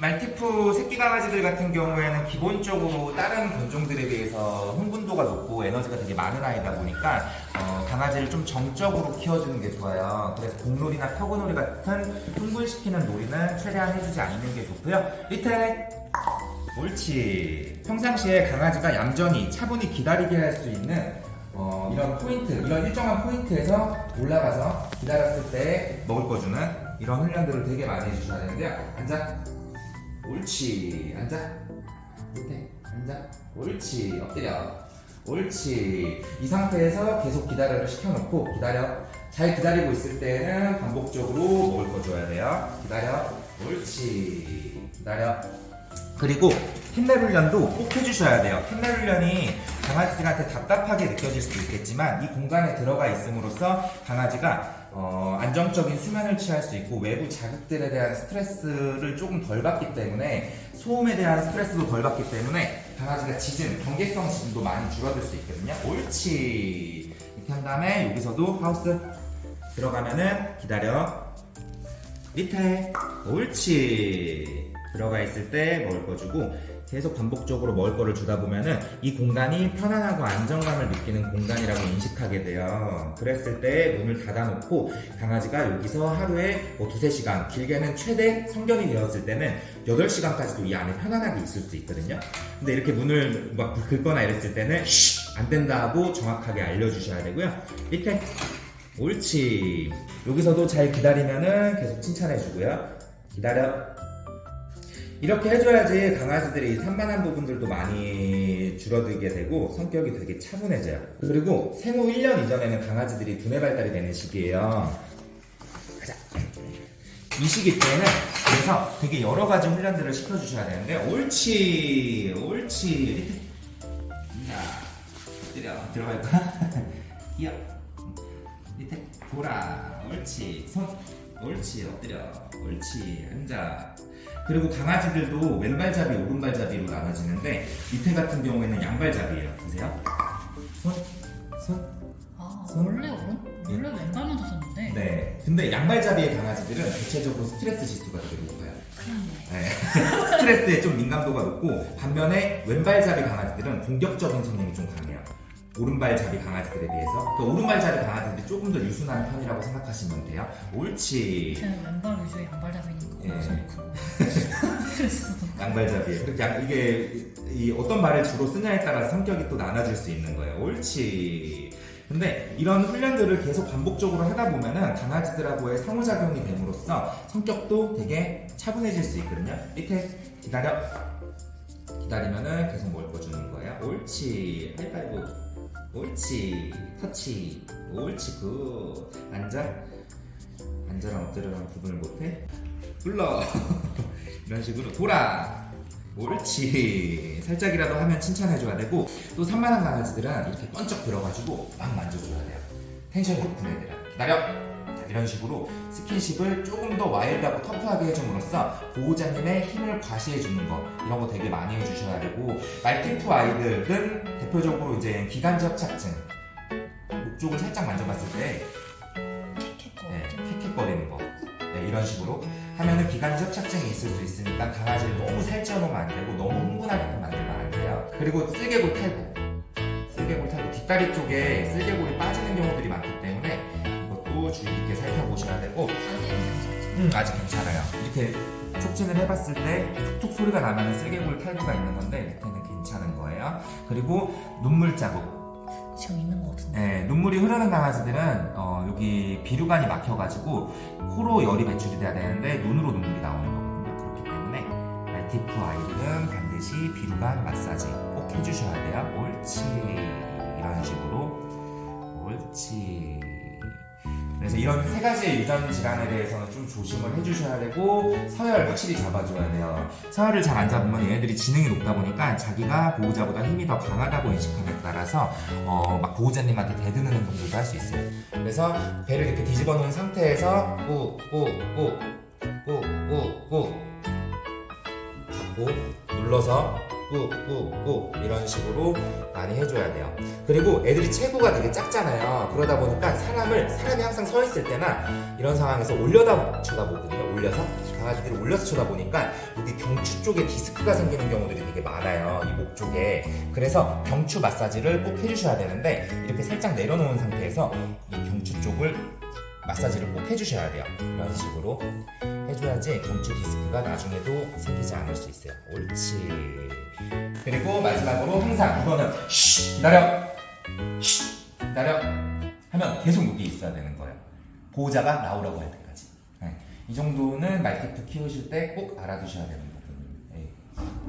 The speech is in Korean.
말티푸 새끼 강아지들 같은 경우에는 기본적으로 다른 견종들에 비해서 흥분도가 높고 에너지가 되게 많은 아이다 보니까 강아지를 좀 정적으로 키워주는 게 좋아요. 그래서 공놀이나 터그놀이 같은 흥분시키는 놀이는 최대한 해주지 않는 게 좋고요. 밑에 옳지. 평상시에 강아지가 얌전히 차분히 기다리게 할 수 있는 이런 포인트, 이런 일정한 포인트에서 올라가서 기다렸을 때 먹을 거 주는 이런 훈련들을 되게 많이 해주셔야 되는데요. 앉아. 옳지. 앉아. 밑에. 앉아. 옳지. 엎드려. 옳지. 이 상태에서 계속 기다려를 시켜놓고 기다려. 잘 기다리고 있을 때는 반복적으로 먹을 거 줘야 돼요. 기다려. 옳지. 기다려. 그리고 캔넬 훈련도 꼭 해주셔야 돼요. 캔넬 훈련이 강아지들한테 답답하게 느껴질 수도 있겠지만 이 공간에 들어가 있음으로써 강아지가 안정적인 수면을 취할 수 있고 외부 자극들에 대한 스트레스를 조금 덜 받기 때문에 소음에 대한 스트레스도 덜 받기 때문에 강아지가 짖음, 경계성 짖음도 많이 줄어들 수 있거든요. 옳지. 이렇게 한 다음에 여기서도 하우스 들어가면은 기다려. 밑에. 옳지. 들어가 있을 때 먹을 거 주고 계속 반복적으로 먹을 거를 주다 보면은 이 공간이 편안하고 안정감을 느끼는 공간이라고 인식하게 돼요. 그랬을 때 문을 닫아놓고 강아지가 여기서 하루에 2-3시간, 길게는 최대 성견이 되었을 때는 8시간까지도 이 안에 편안하게 있을 수 있거든요. 근데 이렇게 문을 막 긁거나 이랬을 때는 안 된다 하고 정확하게 알려주셔야 되고요. 밑에. 옳지. 여기서도 잘 기다리면은 계속 칭찬해주고요. 기다려. 이렇게 해줘야지 강아지들이 산만한 부분들도 많이 줄어들게 되고 성격이 되게 차분해져요. 그리고 생후 1년 이전에는 강아지들이 두뇌 발달이 되는 시기예요. 가자. 이 시기 때는 그래서 되게 여러 가지 훈련들을 시켜주셔야 되는데 옳지. 옳지. 자, 엎드려. 들어갈까? 이어. 밑에. 돌아. 옳지. 손. 옳지. 엎드려. 옳지. 앉아. 그리고 강아지들도 왼발잡이, 오른발잡이로 나눠지는데 밑에 같은 경우에는 양발잡이에요. 보세요. 손. 원래 왼발만 뒀었는데. 네. 근데 양발잡이의 강아지들은 대체적으로 스트레스 지수가 되게 높아요. 네. 스트레스에 좀 민감도가 높고 반면에 왼발잡이 강아지들은 공격적인 성향이 좀 강해요. 오른발잡이 강아지들에 비해서. 그 오른발잡이 강아지들이 조금 더 유순한 편이라고 생각하시면 돼요. 옳지. 쟤는 왼발 위주의 양발잡이니까. 예. 양발잡이에요. 그렇게 이게 어떤 말을 주로 쓰냐에 따라 성격이 또 나눠질 수 있는 거예요. 옳지. 근데 이런 훈련들을 계속 반복적으로 하다 보면은 강아지들하고의 상호작용이 됨으로써 성격도 되게 차분해질 수 있거든요. 밑에 기다려. 기다리면은 계속 먹을 거 주는 거예요. 옳지. 하이파이브. 옳지. 터치. 옳지. 굿. 앉아. 앉아랑 엎드려랑 구분을 못해? 불러. 이런 식으로 돌아. 옳지. 살짝이라도 하면 칭찬해줘야 되고 또 산만한 강아지들은 이렇게 번쩍 들어가지고 막 만져줘야 돼요. 텐션이 높은 애들은 기다려. 자, 이런 식으로 스킨십을 조금 더 와일드하고 터프하게 해줌으로써 보호자님의 힘을 과시해주는 거 이런 거 되게 많이 해주셔야 되고 말티푸 아이들은 대표적으로 이제 기관지 협착증 목 쪽을 살짝 만져봤을 때 킥킥거리는 거 이런 식으로 하면은 기관지 협착증이 있을 수 있으니까 강아지를 너무 살찌워놓으면 안 되고 너무 흥분하게끔 만들면 안 돼요. 그리고 쓸개골 탈구 뒷다리 쪽에 쓸개골이 빠지는 경우들이 많기 때문에 이것도 주의 깊게 살펴보셔야 되고 아직 괜찮아요. 이렇게 촉진을 해봤을 때 툭툭 소리가 나면 쓸개골 탈구가 있는 건데 밑에는 괜찮은 거예요. 그리고 눈물 자국 지금 있는 것 같은데. 네, 눈물이 흐르는 강아지들은 여기 비류관이 막혀가지고 코로 열이 배출이 돼야 되는데 눈으로 눈물이 나오는 거거든요. 그렇기 때문에 말티푸 아이들은 반드시 비류관 마사지 꼭 해주셔야 돼요. 옳지. 이런 식으로 옳지. 그래서 이런 3가지의 유전 질환에 대해서는 좀 조심을 해주셔야 되고 서열 확실히 잡아줘야 돼요. 서열을 잘 안 잡으면 얘네들이 지능이 높다 보니까 자기가 보호자보다 힘이 더 강하다고 인식함에 따라서 막 보호자님한테 대드는 행동들도 할 수 있어요. 그래서 배를 이렇게 뒤집어 놓은 상태에서 꾹꾹꾹 잡고 눌러서 꾹꾹꾹 이런 식으로 많이 해줘야 돼요. 그리고 애들이 체구가 되게 작잖아요. 그러다 보니까 사람이 항상 서 있을 때나 이런 상황에서 올려다 쳐다보거든요. 올려서 강아지들이 올려서 쳐다보니까 여기 경추 쪽에 디스크가 생기는 경우들이 되게 많아요. 이 목 쪽에. 그래서 경추 마사지를 꼭 해주셔야 되는데 이렇게 살짝 내려놓은 상태에서 이 경추 쪽을 마사지를 꼭 해주셔야 돼요. 이런 식으로 해줘야지 경추 디스크가 나중에도 생기지 않을 수 있어요. 옳지. 그리고 마지막으로 항상 이거는 기다려 기다려 하면 계속 여기 있어야 되는 거예요. 보호자가 나오라고 할 때까지. 네. 이 정도는 말티푸 키우실 때 꼭 알아두셔야 되는 부분이에요. 네.